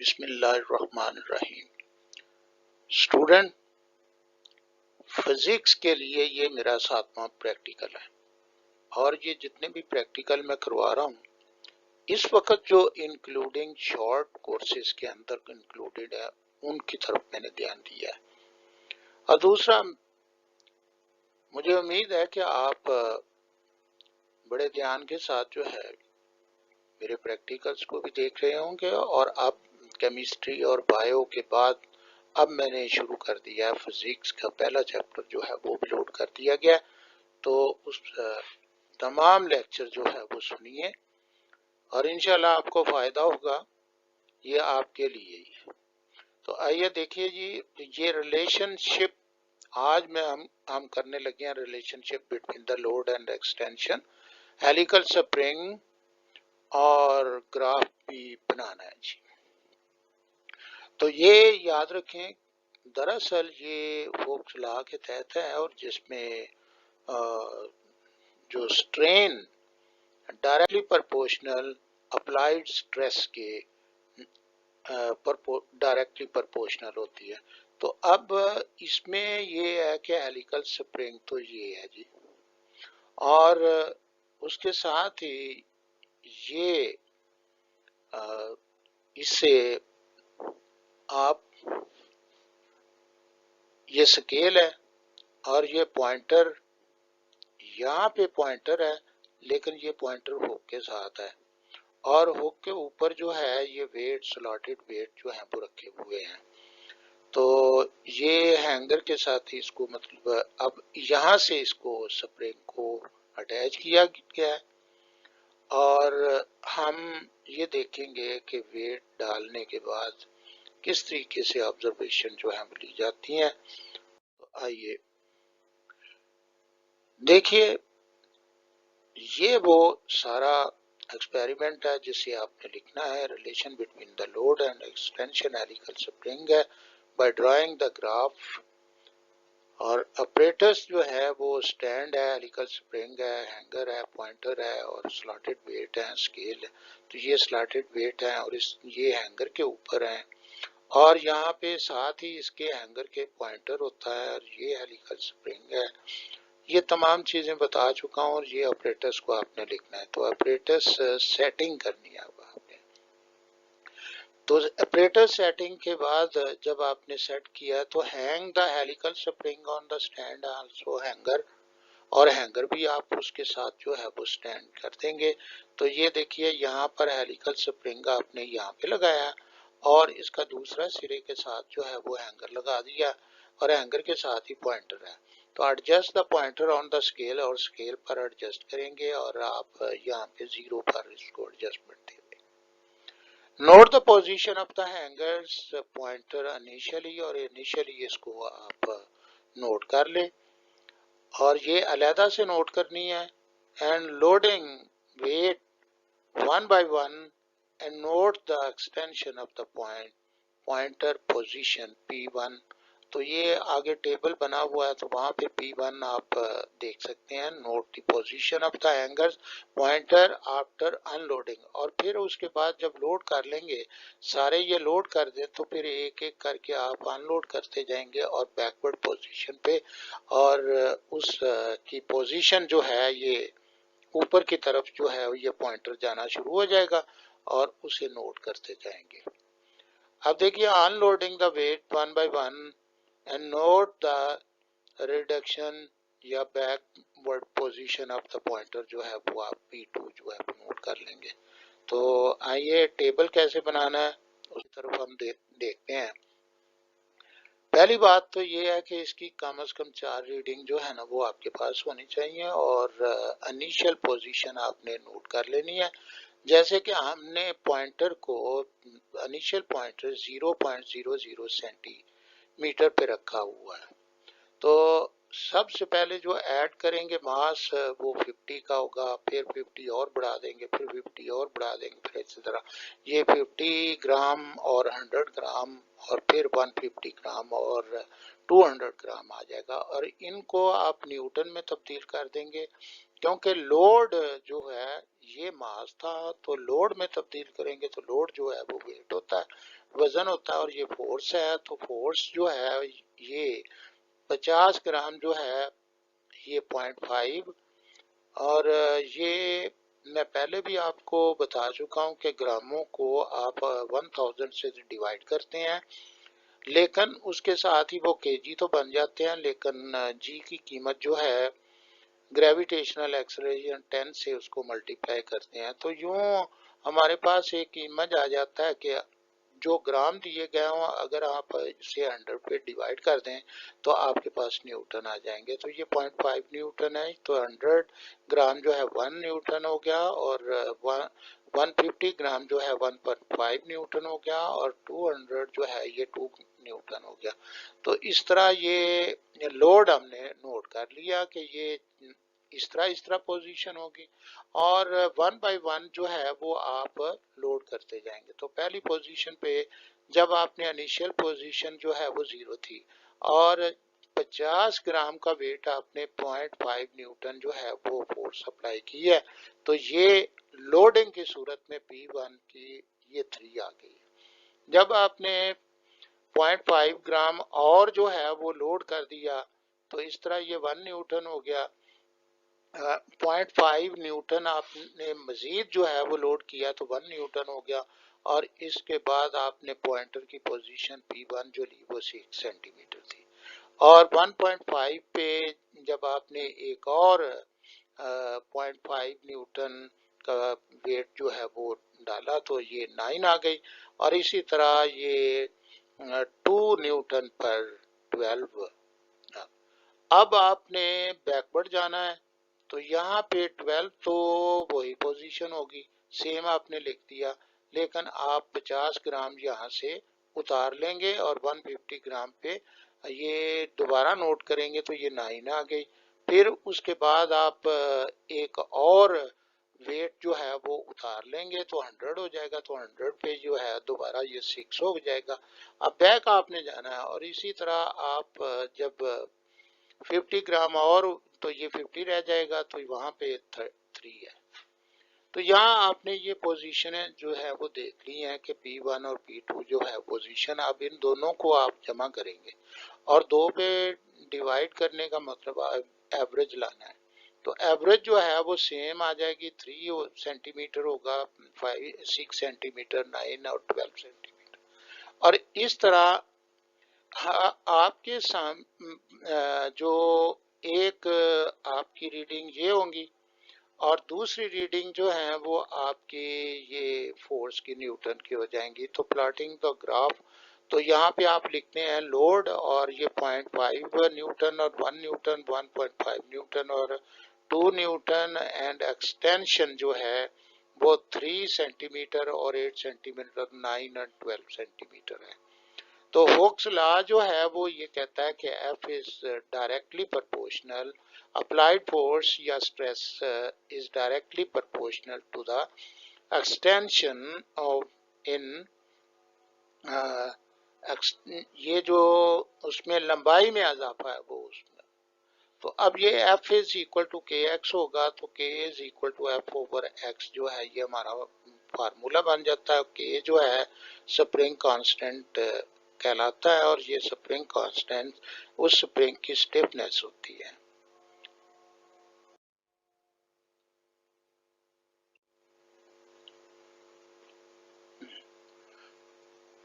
बिस्मिल्लाहिर्रहमानिर्रहीम। Student, physics के लिए ये मेरा 7वां प्रैक्टिकल है और ये जितने भी प्रैक्टिकल मैं करवा रहा हूँ इस वक्त जो इंक्लूडिंग शॉर्ट कोर्सेज के अंदर इंक्लूडेड है उनकी तरफ मैंने ध्यान दिया है। और दूसरा, मुझे उम्मीद है कि आप बड़े ध्यान के साथ जो है मेरे प्रैक्टिकल्स को भी देख रहे होंगे और अब केमिस्ट्री और बायो के बाद अब मैंने शुरू कर दिया है फिजिक्स का पहला चैप्टर जो है वो भी लोड कर दिया गया। तो उस तमाम लेक्चर जो है वो सुनिए और इंशाल्लाह आपको फायदा होगा, ये आपके लिए ही है। तो आइए देखिए जी, ये रिलेशनशिप आज में हम करने लगे हैं, relationship between the load and extension, helical spring और ग्राफ भी बनाना है जी। तो ये याद रखें, दरअसल ये हुक्स लॉ के तहत है और जिसमें जो strain directly proportional applied stress के डायरेक्टली प्रोपोर्शनल होती है। तो अब इसमें ये है कि हेलिकल स्प्रिंग तो ये है जी, और उसके साथ ही ये इससे आप ये स्केल है और ये पॉइंटर, यहाँ पे पॉइंटर है लेकिन ये पॉइंटर हुक के साथ है और हुक के ऊपर जो है ये वेट, स्लॉटेड वेट जो है वो रखे हुए हैं। तो ये हैंगर के साथ ही इसको मतलब अब यहाँ से इसको स्प्रिंग को अटैच किया गया है और हम ये देखेंगे कि वेट डालने के बाद किस तरीके से ऑब्जर्वेशन जो है ली जाती है। तो आइए देखिए, ये वो सारा एक्सपेरिमेंट है जिसे आपने लिखना है। Relation between the load and extension helical spring है बाय ड्राइंग द ग्राफ, और ऑपरेटर्स जो है वो स्टैंड है, हेलिकल स्प्रिंग है, हैंगर है, पॉइंटर है और स्लॉटेड वेट है, स्केल है। तो ये स्लॉटेड वेट है और ये हैंगर के ऊपर है और यहाँ पे साथ ही इसके हैंगर के पॉइंटर होता है और ये हेलिकल स्प्रिंग है। ये तमाम चीजें बता चुका हूँ और ये ऑपरेटर्स को आपने लिखना है। तो ऑपरेटर्स सेटिंग करनी है अब आपने। तो ऑपरेटर सेटिंग के बाद जब आपने सेट किया तो hang the helical spring on the stand also hanger, और हैंगर भी आप उसके साथ जो है वो स्टैंड कर देंगे। तो ये देखिए, यहाँ पर हेलिकल स्प्रिंग आपने यहाँ पे लगाया और इसका दूसरा सिरे के साथ जो है वो हैंगर लगा दिया और हैंगर के साथ ही पॉइंटर है। तो adjust the pointer on the scale, और स्केल पर एडजस्ट करेंगे और आप यहाँ पे 0 पर इसको एडजस्टमेंट देंगे। Note the position of the hangers pointer initially, और इनिशियली इसको आप नोट कर ले और ये अलहदा से नोट करनी है। And loading weight one by one and note the extension of the pointer position P1। तो ये आगे टेबल बना हुआ है तो वहां पे P1 आप देख सकते हैं। Note the position of the hangers pointer after unloading, और फिर उसके बाद जब लोड कर लेंगे, सारे ये लोड कर दें तो फिर एक एक करके आप अनलोड करते जाएंगे और बैकवर्ड पोजीशन पे, और उस की पोजीशन जो है ये ऊपर की तरफ जो है ये पॉइंटर जाना शुरू हो जाएगा और उसे नोट करते जाएंगे। अब देखिए, unloading the weight one by one and note the reduction या backward position of the pointer जो है वो आप P2 जो है नोट कर लेंगे। तो आइए टेबल कैसे बनाना है उस तरफ हम देखते हैं। पहली बात तो ये है कि इसकी कम से कम 4 रीडिंग जो है ना वो आपके पास होनी चाहिए और इनिशियल पोजीशन आपने नोट कर लेनी है। जैसे कि हमने पॉइंटर को इनिशियल पॉइंटर 0.00 सेंटीमीटर पे रखा हुआ है। तो सबसे पहले जो ऐड करेंगे मास वो 50 का होगा, फिर 50 और बढ़ा देंगे, फिर 50 और बढ़ा देंगे, फिर इसी तरह ये 50 ग्राम और 100 ग्राम और फिर 150 ग्राम और 200 ग्राम आ जाएगा। और इनको आप न्यूटन में तब्दील कर देंगे क्योंकि लोड जो है ये मास था, तो लोड में तब्दील करेंगे तो लोड जो है वो वेट होता है। वजन होता है और ये फोर्स है। तो फोर्स जो है ये 50 ग्राम जो है ये 0.5, और ये मैं पहले भी आपको बता चुका हूँ कि ग्रामों को आप 1000 से डिवाइड करते हैं, लेकिन उसके साथ ही वो केजी तो बन जाते हैं, लेकिन जी की कीमत जो है ग्रेविटेशनल एक्सेलरेशन 10 से उसको मल्टीप्लाई करते हैं। तो यूं हमारे पास एक इमेज आ जाता है कि जो ग्राम दिए गए हों अगर आप इसे 100 पे डिवाइड कर दें तो आपके पास न्यूटन आ जाएंगे। तो ये 0.5 न्यूटन है, तो 100 ग्राम जो है 1 न्यूटन हो गया, और 150 ग्राम जो है 1.5 न्यूटन हो गया, और 200 जो है ये 2 न्यूटन हो गया। तो इस तरह ये लोड हमने नोट कर लिया कि ये इस तरह पोजीशन होगी, और वन बाय वन जो है वो आप लोड करते जाएंगे। तो पहली पोजीशन पे जब आपने इनिशियल पोजीशन जो है वो 0 थी और 50 ग्राम का वेट आपने 0.5 न्यूटन जो है वो फोर्स अप्लाई की है, तो ये लोडिंग की सूरत में P1 की ये 3 आ गई। जब आपने 0.5 ग्राम और जो है वो लोड कर दिया तो इस तरह ये 1 न्यूटन हो गया। 0.5 न्यूटन आपने मजीद जो है वो लोड किया तो 1 न्यूटन हो गया, और इसके बाद आपने पॉइंटर की पोजीशन P1 जो ली वो 6 सेंटीमीटर थी, और 1.5 पे जब आपने एक और 0.5 न्यूटन का वेट जो है वो डाला तो ये 9 आ गई, और इसी तरह ये 2 न्यूटन पर 12। अब आपने बैकवर्ड जाना है तो यहाँ पे 12 तो वही पोजीशन होगी, सेम आपने लिख दिया, लेकिन आप 50 ग्राम यहाँ से उतार लेंगे और 150 ग्राम पे ये दोबारा नोट करेंगे तो ये 9 आ गई। फिर उसके बाद आप एक और वेट जो है वो उतार लेंगे तो 100 हो जाएगा, तो 100 पे जो है दोबारा ये 6 हो जाएगा। अब बैक आपने जाना है, और इसी तरह आप जब 50 ग्राम और तो ये 50 रह जाएगा, तो वहां पे 3 है। तो यहाँ आपने ये पोजीशन जो है वो देख ली है कि P1 और P2 जो है पोजीशन, अब इन दोनों को आप जमा करेंगे और 2 पे डिवाइड करने का मतलब एवरेज लाना है। तो एवरेज जो है वो सेम आ जाएगी, 3 सेंटीमीटर होगा, 6 सेंटीमीटर, 9 और 12 सेंटीमीटर। और इस तरह आपके जो एक आपकी रीडिंग ये होंगी और दूसरी रीडिंग जो है वो आपकी ये फोर्स की न्यूटन की हो जाएंगी। तो प्लॉटिंग द ग्राफ, तो यहाँ पे आप लिखते हैं लोड और ये 0.5 न्यूटन और 1 न्यूटन, 1.5 न्यूटन और 2 न्यूटन, एंड एक्सटेंशन जो है वो 3 सेंटीमीटर और 8 सेंटीमीटर, 9 और 12 सेंटीमीटर है। तो हुक्स लॉ जो है वो ये कहता है कि F is directly proportional, applied force या stress is directly proportional to the extension of इन ये जो उसमें लंबाई में इजाफा है वो उसमें। तो अब ये F is equal to K X होगा, तो K is equal to F over X जो है ये हमारा फार्मूला बन जाता है। K जो है स्प्रिंग कांस्टेंट कहलाता है, और ये स्प्रिंग कांस्टेंट उस स्प्रिंग की स्टिफनेस होती है।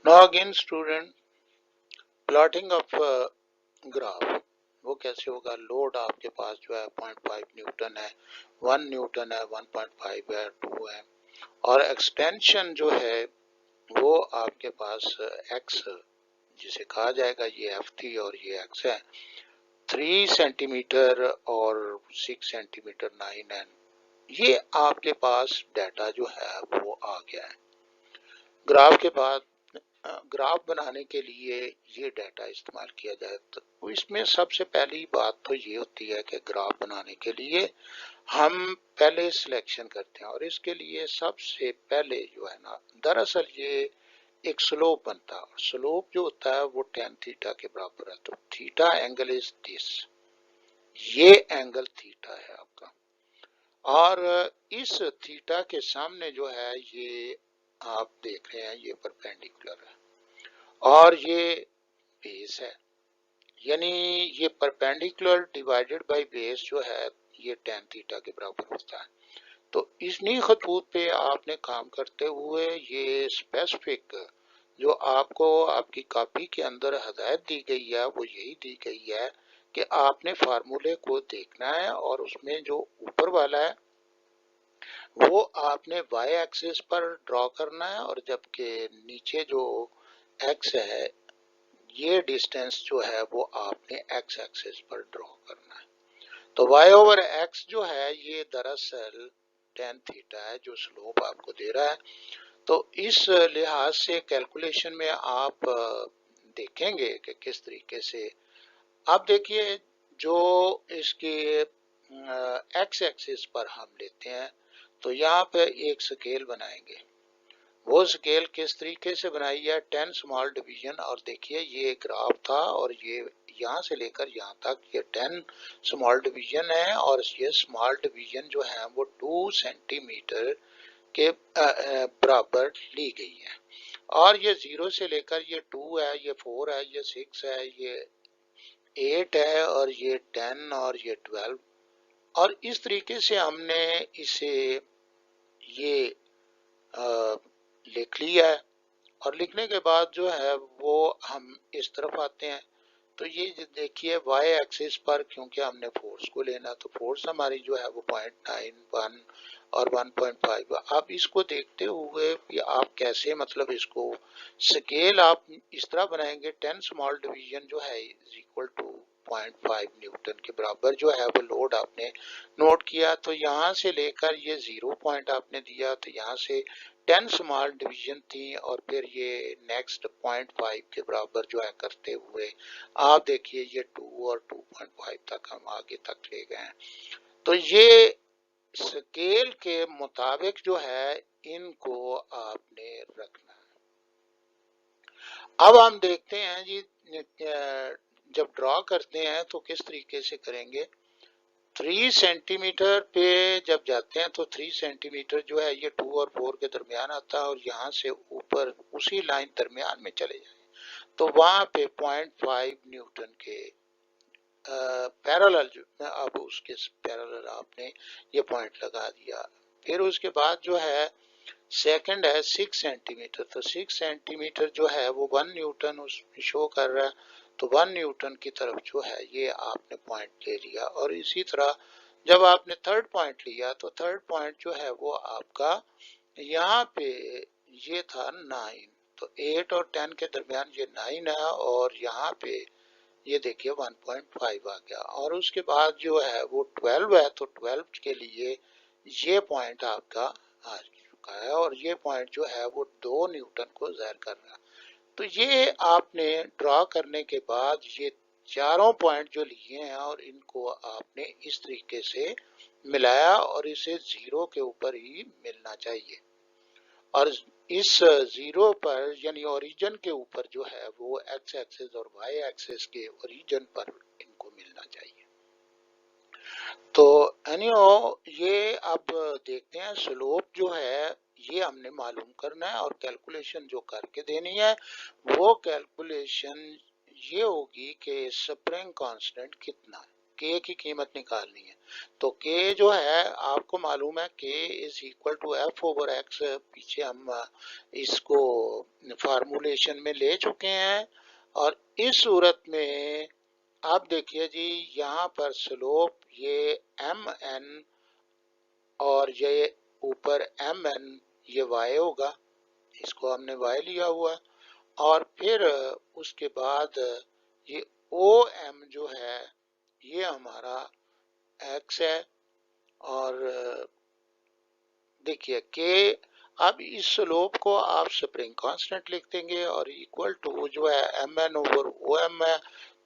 Now again student, plotting of graph वो कैसे होगा। लोड आपके पास जो है 0.5 न्यूटन है, 1 न्यूटन है, 1.5 है, 2 है, और एक्सटेंशन जो है वो आपके पास x जिसे कहा जाएगा ये F थी और ये x है, 3 सेंटीमीटर और 6 सेंटीमीटर, 9 है। ये आपके पास डाटा जो है वो आ गया है। ग्राफ के बाद ग्राफ बनाने के लिए ये डाटा इस्तेमाल किया जाए, तो इसमें सबसे पहली बात तो ये होती है कि ग्राफ बनाने के लिए हम पहले सिलेक्शन करते हैं, और इसके लिए सबसे पहले जो है ना, दरअसल ये एक स्लोप बनता है, और स्लोप जो होता है वो tan थीटा के बराबर है। तो थीटा एंगल इज दिस, ये एंगल थीटा है आपका, और इस थीटा के सामने जो है ये आप देख रहे हैं ये परपेंडिकुलर है। और ये बेस है, यानी ये परपेंडिकुलर डिवाइडेड बाय बेस जो है ये tan थीटा के बराबर होता है। तो इन्हीं खतूत पे आपने काम करते हुए ये स्पेसिफिक जो आपको आपकी कॉपी के अंदर हदायत दी गई है वो यही दी गई है कि आपने फार्मूले को देखना है और उसमें जो ऊपर वाला है वो आपने y एक्सिस पर ड्रॉ करना है, और जबकि नीचे जो x है ये डिस्टेंस जो है वो आपने x एक्सिस पर ड्रॉ करना है। तो y ओवर x जो है ये दरअसल tan थीटा है जो स्लोप आपको दे रहा है। तो इस लिहाज से कैलकुलेशन में आप देखेंगे कि किस तरीके से आप देखिए जो इसके एक्स एक्सिस पर हम लेते हैं तो यहाँ पे एक स्केल बनाएंगे। वो स्केल किस तरीके से बनाई है, 10 स्मॉल डिवीजन, और देखिए ये ग्राफ था और ये यहाँ से लेकर यहाँ तक ये 10 स्मॉल डिवीजन है और ये स्मॉल डिवीजन जो है वो 2 सेंटीमीटर के बराबर ली गई है। और ये 0 से लेकर ये 2 है, ये 4 है, ये 6 है, ये 8 है और ये 10 और ये 12, और इस तरीके से हमने इसे ये लिख लिया है। और लिखने के बाद जो है वो हम इस तरफ आते हैं तो ये देखिए y एक्सिस पर क्योंकि हमने फोर्स को लेना तो फोर्स हमारी जो है वो 0.91 और 1.5। आप इसको देखते हुए कि आप कैसे मतलब इसको स्केल आप इस तरह बनाएंगे 10 स्मॉल डिवीजन जो है इज इक्वल टू 0.5 न्यूटन के बराबर जो है वो लोड आपने नोट किया। तो यहाँ से लेकर ये 0 पॉइंट आपने दिया तो यहाँ से 10 स्मॉल डिवीजन थी और फिर ये नेक्स्ट 0.5 के बराबर जो है करते हुए आप देखिए ये 2 और 2.5 तक हम आगे तक ले गए हैं। तो ये स्केल के मुताबिक जो है इनको आपने रखना है। अब हम देखते हैं जी जब ड्रॉ करते हैं तो किस तरीके से करेंगे। 3 सेंटीमीटर पे जब जाते हैं तो 3 सेंटीमीटर जो है ये 2 और 4 के दरमियान आता है और यहाँ से ऊपर उसी लाइन दरमियान में चले जाए तो वहां पे 0.5 न्यूटन के पैरेलल जो अब उसके पैरेलल आपने ये पॉइंट लगा दिया। फिर उसके बाद जो है सेकंड है 6 सेंटीमीटर, तो 6 सेंटीमीटर जो है वो 1 न्यूटन उसमें शो कर रहा है तो 1 न्यूटन की तरफ जो है ये आपने पॉइंट ले लिया। और इसी तरह जब आपने थर्ड पॉइंट लिया तो थर्ड पॉइंट जो है वो आपका यहाँ पे ये था 9, तो 8 और 10 के दरमियान ये 9 है और यहाँ पे ये देखिए 1.5 आ गया। और उसके बाद जो है वो 12 है तो 12 के लिए ये पॉइंट आपका आ चुका है और ये पॉइंट जो है वो 2 न्यूटन को ज़ाहिर कर रहा है। तो ये आपने ड्रॉ करने के बाद ये चारों पॉइंट जो लिए हैं और इनको आपने इस तरीके से मिलाया और इसे 0 के ऊपर ही मिलना चाहिए और इस 0 पर यानी ओरिजिन के ऊपर जो है वो एक्स एक्सिस और वाई एक्सिस के ओरिजिन पर इनको मिलना चाहिए। तो एनीहो ये अब देखते हैं स्लोप जो है ये हमने मालूम करना है और कैलकुलेशन जो करके देनी है वो कैलकुलेशन ये होगी कि स्प्रिंग कांस्टेंट कितना है, के की कीमत निकालनी है। तो के जो है आपको मालूम है K is equal to F over X, पीछे हम इसको फार्मूलेशन में ले चुके हैं। और इस सूरत में आप देखिए जी यहाँ पर स्लोप ये एम एन और ये ऊपर एम एन ये वाई होगा, इसको हमने वाई लिया हुआ। और फिर उसके बाद ये ओ एम जो है ये हमारा एक्स है और देखिए के अब इस स्लोप को आप स्प्रिंग कांस्टेंट लिख देंगे और इक्वल टू जो है M N over O M है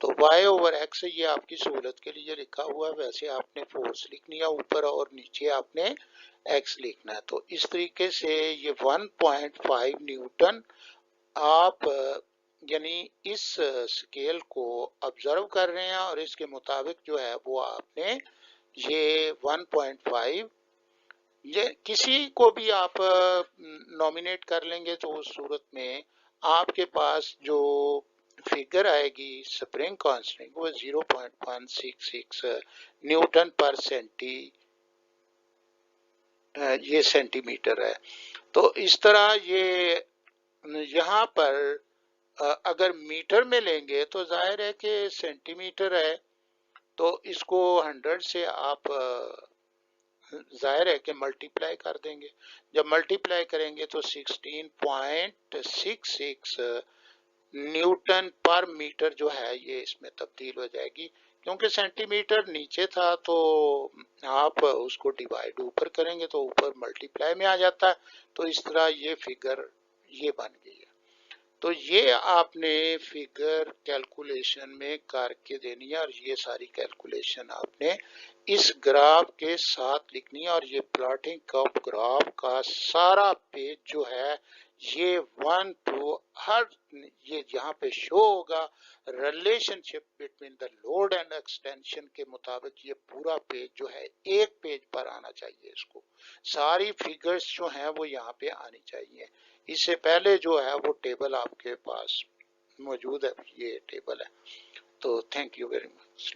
तो y ओवर x ये आपकी सहूलत के लिए लिखा हुआ है, वैसे आपने फोर्स लिखनी है ऊपर और नीचे आपने x लिखना है। तो इस तरीके से ये 1.5 न्यूटन आप यानी इस स्केल को ऑब्जर्व कर रहे हैं और इसके मुताबिक जो है वो आपने ये 1.5 ये किसी को भी आप नॉमिनेट कर लेंगे तो उस सूरत में आपके पास जो फिगर आएगी स्प्रिंग कांस्टेंट वो 0.166 न्यूटन पर ये सेंटीमीटर है। तो इस तरह ये यहाँ पर अगर मीटर में लेंगे तो जाहिर है कि सेंटीमीटर है, तो इसको 100 से आप जाहिर है कि मल्टीप्लाई कर देंगे। जब मल्टीप्लाई करेंगे तो 16.66 न्यूटन पर मीटर जो है ये इसमें तब्दील हो जाएगी। क्योंकि सेंटीमीटर नीचे था तो आप उसको डिवाइड ऊपर करेंगे तो ऊपर मल्टीप्लाई में आ जाता है। तो इस तरह ये फिगर ये बन गई है। तो ये आपने फिगर कैलकुलेशन में करके देनी है और ये सारी कैलकुलेशन आपने इस ग्राफ के साथ लिखनी है। और ये प्लॉटिंग ऑफ ग्राफ का सारा पेज जो है ये 1 टू हर ये यहाँ पे शो होगा relationship between the load and extension के मुताबिक। ये पूरा पेज जो है एक पेज पर आना चाहिए, इसको सारी फिगर्स जो हैं वो यहाँ पे आनी चाहिए। इससे पहले जो है वो टेबल आपके पास मौजूद है, ये टेबल है। तो थैंक यू वेरी मच।